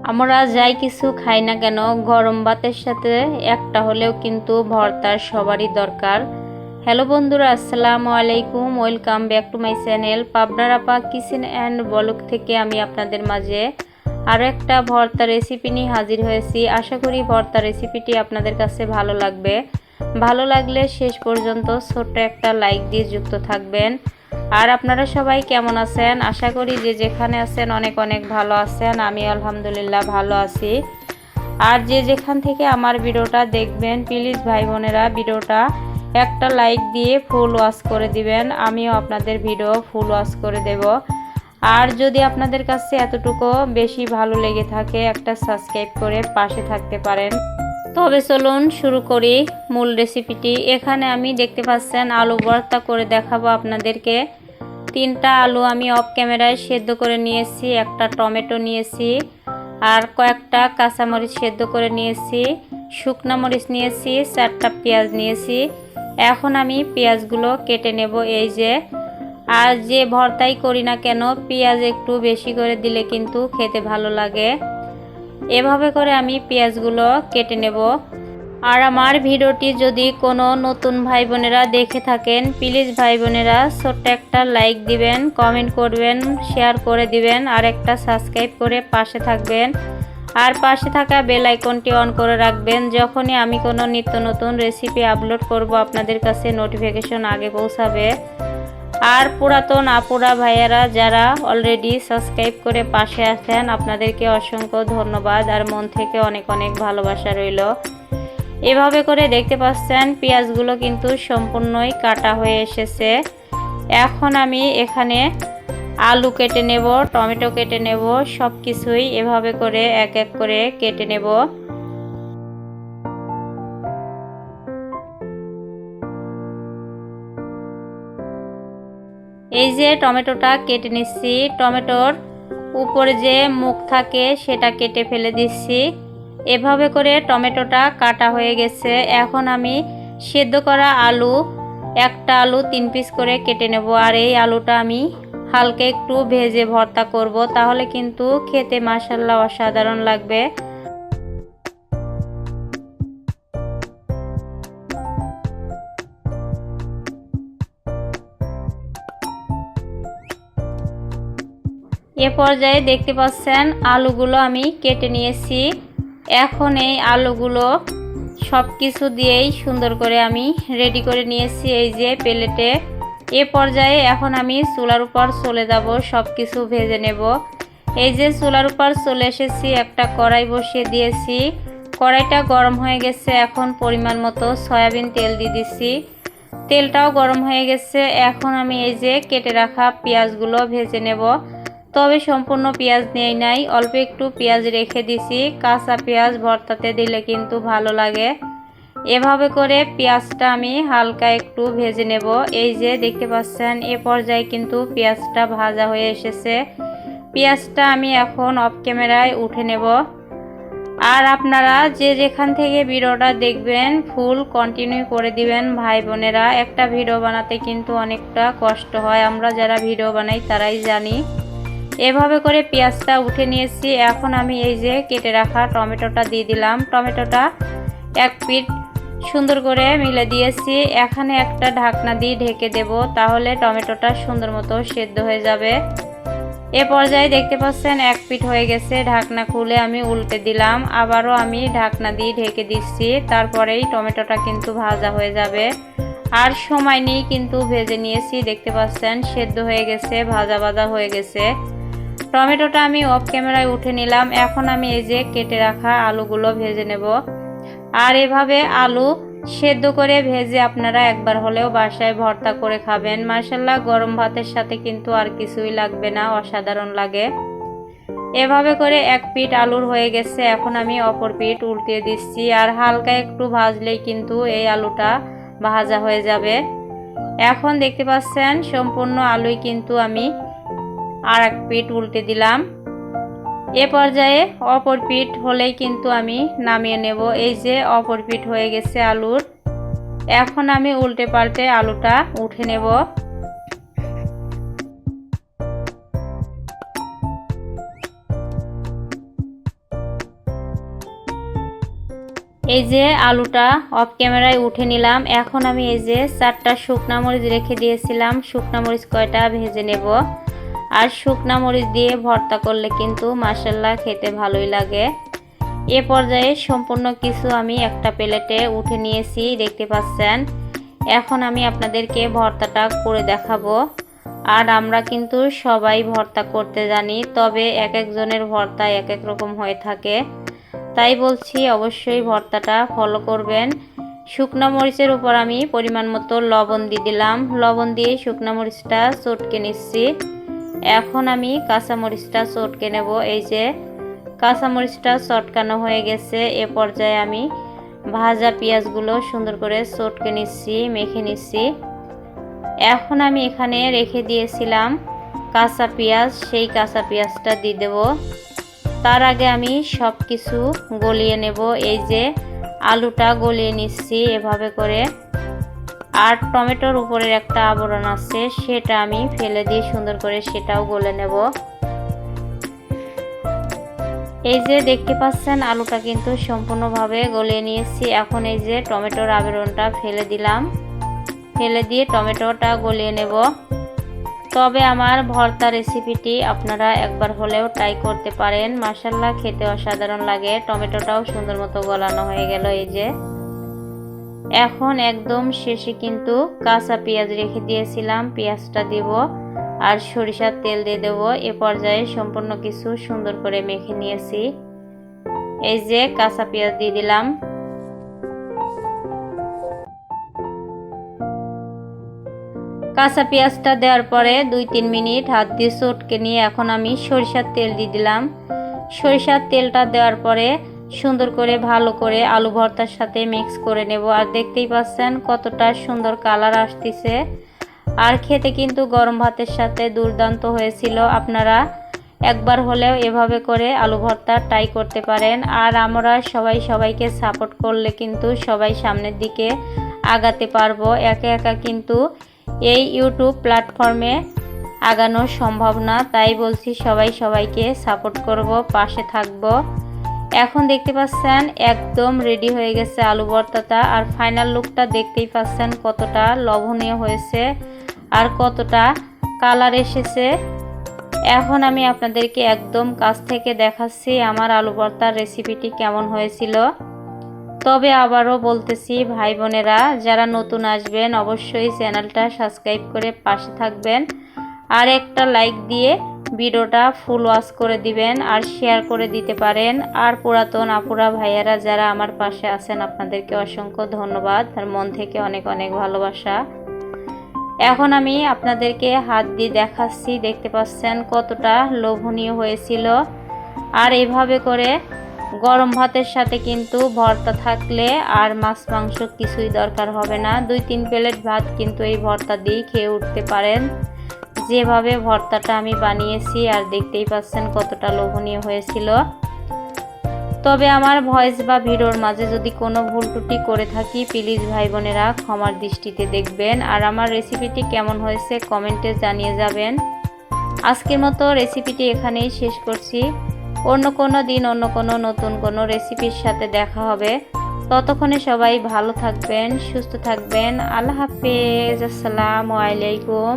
আমরা যাই কিছু খাই না কেন গরম ভাতের সাথে একটা হলেও কিন্তু ভর্তার সবারই দরকার। হ্যালো বন্ধুরা, আসসালামু আলাইকুম, welcome back to my channel পাবনার আপা কিচেন অ্যান্ড ব্লগ থেকে আমি আপনাদের মাঝে আরও একটা ভর্তা রেসিপি নিয়ে হাজির হয়েছি। আশা করি ভর্তা রেসিপিটি আপনাদের কাছে ভালো লাগবে। ভালো লাগলে শেষ পর্যন্ত ছোট্ট একটা লাইক দিয়ে যুক্ত থাকবেন। আর আপনারা সবাই কেমন আছেন? আশা করি যে যেখানে আছেন অনেক অনেক ভালো আছেন। আমি আলহামদুলিল্লাহ ভালো আছি। আর যে যেখান থেকে আমার ভিডিওটা দেখবেন প্লিজ ভাই বোনেরা ভিডিওটা একটা লাইক দিয়ে ফুল ওয়াচ করে দিবেন। আমিও আপনাদের ভিডিও ফুল ওয়াচ করে দেব। আর যদি আপনাদের কাছে এতটুকু বেশি ভালো লেগে থাকে একটা সাবস্ক্রাইব করে পাশে থাকতে পারেন। তবে চলুন শুরু করি মূল রেসিপিটি। এখানে আমি দেখতে পাচ্ছেন আলু ভর্তা করে দেখাবো আপনাদেরকে। 3টা আলু আমি অফ ক্যামেরায় সেদ্ধ করে নিয়েছি, একটা টমেটো নিয়েছি, আর কয়েকটা কাঁচামরিচ সেদ্ধ করে নিয়েছি, শুকনো মরিচ নিয়েছি, 4টা পেঁয়াজ নিয়েছি। এখন আমি পেঁয়াজগুলো কেটে নেব। এই যে আর যে ভর্তাই করি না কেন পেঁয়াজ একটু বেশি করে দিলে কিন্তু খেতে ভালো লাগে। এভাবে করে আমি পেঁয়াজগুলো কেটে নেব। আর আমার ভিডিওটি যদি কোনো নতুন ভাই বোনেরা দেখে থাকেন প্লিজ ভাই বোনেরা ছোট্ট একটা লাইক দিবেন, কমেন্ট করবেন, শেয়ার করে দিবেন, আর একটা সাবস্ক্রাইব করে পাশে থাকবেন। আর পাশে থাকা বেল আইকনটি অন করে রাখবেন। যখনই আমি কোনো নিত্য নতুন রেসিপি আপলোড করব আপনাদের কাছে নোটিফিকেশন আগে পৌঁছাবে। আর পুরাতন আপুরা ভাইয়ারা যারা অলরেডি সাবস্ক্রাইব করে পাশে আছেন আপনাদেরকে অসংখ্য ধন্যবাদ আর মন থেকে অনেক অনেক ভালোবাসা রইল। এভাবে করে দেখতে পাচ্ছেন পেঁয়াজগুলো কিন্তু সম্পূর্ণই কাটা হয়ে এসেছে। এখন আমি এখানে আলু কেটে নেব, টমেটো কেটে নেব, সব কিছুই এভাবে করে এক এক করে কেটে নেব। এই যে টমেটোটা কেটে নিচ্ছি, টমেটোর উপরে যে মুখ থাকে সেটা কেটে ফেলে দিচ্ছি। এভাবে করে টমেটোটা কাটা হয়ে গেছে। এখন আমি সেদ্ধ করা আলু, একটা আলু 3 পিস করে কেটে নেব। আর এই আলুটা আমি হালকা একটু ভেজে ভর্তা করব, তাহলে কিন্তু খেতে মাশাআল্লাহ অসাধারণ লাগবে। এ পর্যায়ে দেখতে পাচ্ছেন আলুগুলো আমি কেটে নিয়েছি। এখন এই আলুগুলো সব কিছু দিয়েই সুন্দর করে আমি রেডি করে নিয়েছি এই যে প্লেটে। এ পর্যায়ে এখন আমি চুলার উপর চলে যাব, সব কিছু ভেজে নেব। এই যে চুলার উপর চলে এসেছি, একটা কড়াই বসিয়ে দিয়েছি। কড়াইটা গরম হয়ে গেছে। এখন পরিমাণ মতো সয়াবিন তেল দিয়ে দিচ্ছি। তেলটাও গরম হয়ে গেছে। এখন আমি এই যে কেটে রাখা পেঁয়াজগুলো ভেজে নেব। তবে সম্পূর্ণ পেঁয়াজ নেই নাই, অল্প একটু পেঁয়াজ রেখে দিছি। কাঁচা পেঁয়াজ ভর্তাতে দিলে কিন্তু ভালো লাগে। এভাবে করে পেঁয়াজটা আমি হালকা একটু ভেজে নেব। এই যে দেখতে পাচ্ছেন এ পর্যায়ে কিন্তু পেঁয়াজটা ভাজা হয়ে এসেছে। পেঁয়াজটা আমি এখন অফ ক্যামেরায় উঠে নেব। আর আপনারা যে যেখান থেকে ভিডিওটা দেখবেন ফুল কন্টিনিউ করে দিবেন ভাই বোনেরা। একটা ভিডিও বানাতে কিন্তু অনেকটা কষ্ট হয়, আমরা যারা ভিডিও বানাই তারাই জানি। এভাবে করে পেঁয়াজটা উঠে নিয়েছি। এখন আমি এই যে কেটে রাখা টমেটোটা দিয়ে দিলাম। টমেটোটা এক পিঠ সুন্দর করে মিলে দিয়েছি। এখানে একটা ঢাকনা দিয়ে ঢেকে দেব, তাহলে টমেটোটা সুন্দর মতো সেদ্ধ হয়ে যাবে। এ পর্যায়ে দেখতে পাচ্ছেন এক পিঠ হয়ে গেছে। ঢাকনা খুলে আমি উল্টে দিলাম, আবারও আমি ঢাকনা দিয়ে ঢেকে দিচ্ছি। তারপরেই টমেটোটা কিন্তু ভাজা হয়ে যাবে। আর সময় নিয়ে কিন্তু ভেজে নিয়েছি। দেখতে পাচ্ছেন সেদ্ধ হয়ে গেছে, ভাজা ভাজা হয়ে গেছে। টমেটোটা আমি অফ ক্যামেরায় উঠে নিলাম। এখন আমি এই যে কেটে রাখা আলুগুলো ভেজে নেব। আর এভাবে আলু সেদ্ধ করে ভেজে আপনারা একবার হলেও বাসায় ভর্তা করে খাবেন। মাশাআল্লাহ গরম ভাতের সাথে কিন্তু আর কিছুই লাগবে না, অসাধারণ লাগে। এভাবে করে এক পিঠ আলুর হয়ে গেছে। এখন আমি অপর পিঠ উল্টিয়ে দিচ্ছি। আর হালকা একটু ভাজলেই কিন্তু এই আলুটা ভাজা হয়ে যাবে। এখন দেখতে পাচ্ছেন সম্পূর্ণ আলুই কিন্তু আমি আর এক পিঠ উল্টে দিলাম। এ পর্যায়ে অপর পিঠ হলেই কিন্তু আমি নামিয়ে নেব। এই যে অপর পিঠ হয়ে গেছে আলুর। এখন আমি উল্টে পাল্টে আলুটা উঠে নেব। এই যে আলুটা অফ ক্যামেরায় উঠে নিলাম। এখন আমি এই যে 4টা শুকনা মরিচ রেখে দিয়েছিলাম, শুকনা মরিচ কয়টা ভেজে নেব। আর শুকনা মরিচ দিয়ে ভর্তা করলে কিন্তু মাশাআল্লাহ খেতে ভালোই লাগে। এ পর্যায়ে সম্পূর্ণ কিছু আমি একটা প্লেটে উঠে নিয়েছি, দেখতে পাচ্ছেন। এখন আমি আপনাদেরকে ভর্তাটা করে দেখাবো। আর আমরা কিন্তু সবাই ভর্তা করতে জানি, তবে এক একজনের ভর্তা এক এক রকম হয়ে থাকে। তাই বলছি অবশ্যই ভর্তাটা ফলো করবেন। শুকনো মরিচের উপর আমি পরিমাণ মতো লবণ দিয়ে দিলাম। লবণ দিয়ে শুকনো মরিচটা চটকে নিচ্ছি। এখন আমি কাঁচা মরিচটা চটকে নেব। এই যে কাঁচা মরিচটা চটকানো হয়ে গেছে। এ পর্যায়ে আমি ভাজা পেঁয়াজগুলো সুন্দর করে চটকে নিচ্ছি, মেখে নিচ্ছি। এখন আমি এখানে রেখে দিয়েছিলাম কাঁচা পেঁয়াজ, সেই কাঁচা পেঁয়াজটা দিয়ে দেব। তার আগে আমি সব কিছু গলিয়ে নেব। এই যে আলুটা গলিয়ে নিচ্ছি এভাবে করে। আর টমেটোর উপরের একটা আবরণ আছে, সেটা আমি ফেলে দিয়ে সুন্দর করে সেটাও গলে নেব। এই যে দেখতে পাচ্ছেন আলুটা কিন্তু সম্পূর্ণভাবে গলিয়ে নিয়েছি। এখন এই যে টমেটোর আবরণটা ফেলে দিলাম, ফেলে দিয়ে টমেটোটা গলিয়ে নেব। তবে আমার ভর্তা রেসিপিটি আপনারা একবার হলেও ট্রাই করতে পারেন, মাশাআল্লাহ খেতে অসাধারণ লাগে। টমেটোটাও সুন্দর মতো গলানো হয়ে গেল। এই যে এখন একদম শেষে কিন্তু কাঁচা পেঁয়াজ রেখে দিয়েছিলাম, পেঁয়াজটা দিব আর সরিষার তেল দিয়ে দেবো। এ পর্যায়ে সম্পূর্ণ কিছু সুন্দর করে মেখে নিয়েছি। এই যে কাঁচা পেঁয়াজ দিয়ে দিলাম। কাঁচা পেঁয়াজটা দেওয়ার পরে 2-3 মিনিট হাত দিয়ে চটকে নিয়ে এখন আমি সরিষার তেল দিয়ে দিলাম। সরিষার তেলটা দেওয়ার পরে সুন্দর করে ভালো করে আলু ভর্তার সাথে মিক্স করে নেব। আর দেখতেই পাচ্ছেন কতটা সুন্দর কালার আসতেছে। আর খেতে কিন্তু গরম ভাতের সাথে দুর্দান্ত হয়েছিল। আপনারা একবার হলেও এভাবে করে আলু ভর্তা ট্রাই করতে পারেন। আর আমরা সবাই সবাইকে সাপোর্ট করলে কিন্তু সবাই সামনের দিকে আগাতে পারবো। একা একা কিন্তু এই ইউটিউব প্ল্যাটফর্মে আগানো সম্ভব না। তাই বলছি সবাই সবাইকে সাপোর্ট করব, পাশে থাকব। এখন দেখতে পাচ্ছেন একদম রেডি হয়ে গেছে আলু ভর্তাটা। আর ফাইনাল লুকটা দেখতেই পাচ্ছেন কতটা লোভনীয় হয়েছে আর কতটা কালার এসেছে। এখন আমি আপনাদেরকে একদম কাছ থেকে দেখাচ্ছি আমার আলু ভর্তার রেসিপিটি কেমন হয়েছিল। তবে আবারও বলতেছি ভাই বোনেরা, যারা নতুন আসবেন অবশ্যই চ্যানেলটা সাবস্ক্রাইব করে পাশে থাকবেন। আর একটা লাইক দিয়ে ভিডিওটা ফুল ওয়াচ করে দিবেন আর শেয়ার করে দিতে পারেন। আর পুরাতন আপুরা ভাইয়ারা যারা আমার পাশে আছেন আপনাদেরকে অসংখ্য ধন্যবাদ আর মন থেকে অনেক অনেক ভালোবাসা। এখন আমি আপনাদেরকে হাত দিয়ে দেখাচ্ছি, দেখতে পাচ্ছেন কতটা লোভনীয় হয়েছিল। আর এইভাবে করে গরম ভাতের সাথে কিন্তু ভর্তা থাকলে আর মাছ মাংস কিছুই দরকার হবে না। 2-3 প্লেট ভাত কিন্তু এই ভর্তা দিয়ে খেয়ে উঠতে পারেন, যেভাবে ভর্তাটা আমি বানিয়েছি। আর দেখতেই পাচ্ছেন কতটা লোভনীয় হয়েছিল। তবে আমার ভয়েস বা ভিডিওর মাঝে যদি কোনো ভুল ত্রুটি করে থাকি প্লিজ ভাই বোনেরা ক্ষমার দৃষ্টিতে দেখবেন। আর আমার রেসিপিটি কেমন হয়েছে কমেন্টে জানিয়ে যাবেন। আজকের মতো রেসিপিটি এখানেই শেষ করছি। অন্য কোনো দিন অন্য কোনো নতুন কোনো রেসিপির সাথে দেখা হবে। ততক্ষণে সবাই ভালো থাকবেন, সুস্থ থাকবেন। আল্লাহ হাফেজ, আসসালামু আলাইকুম।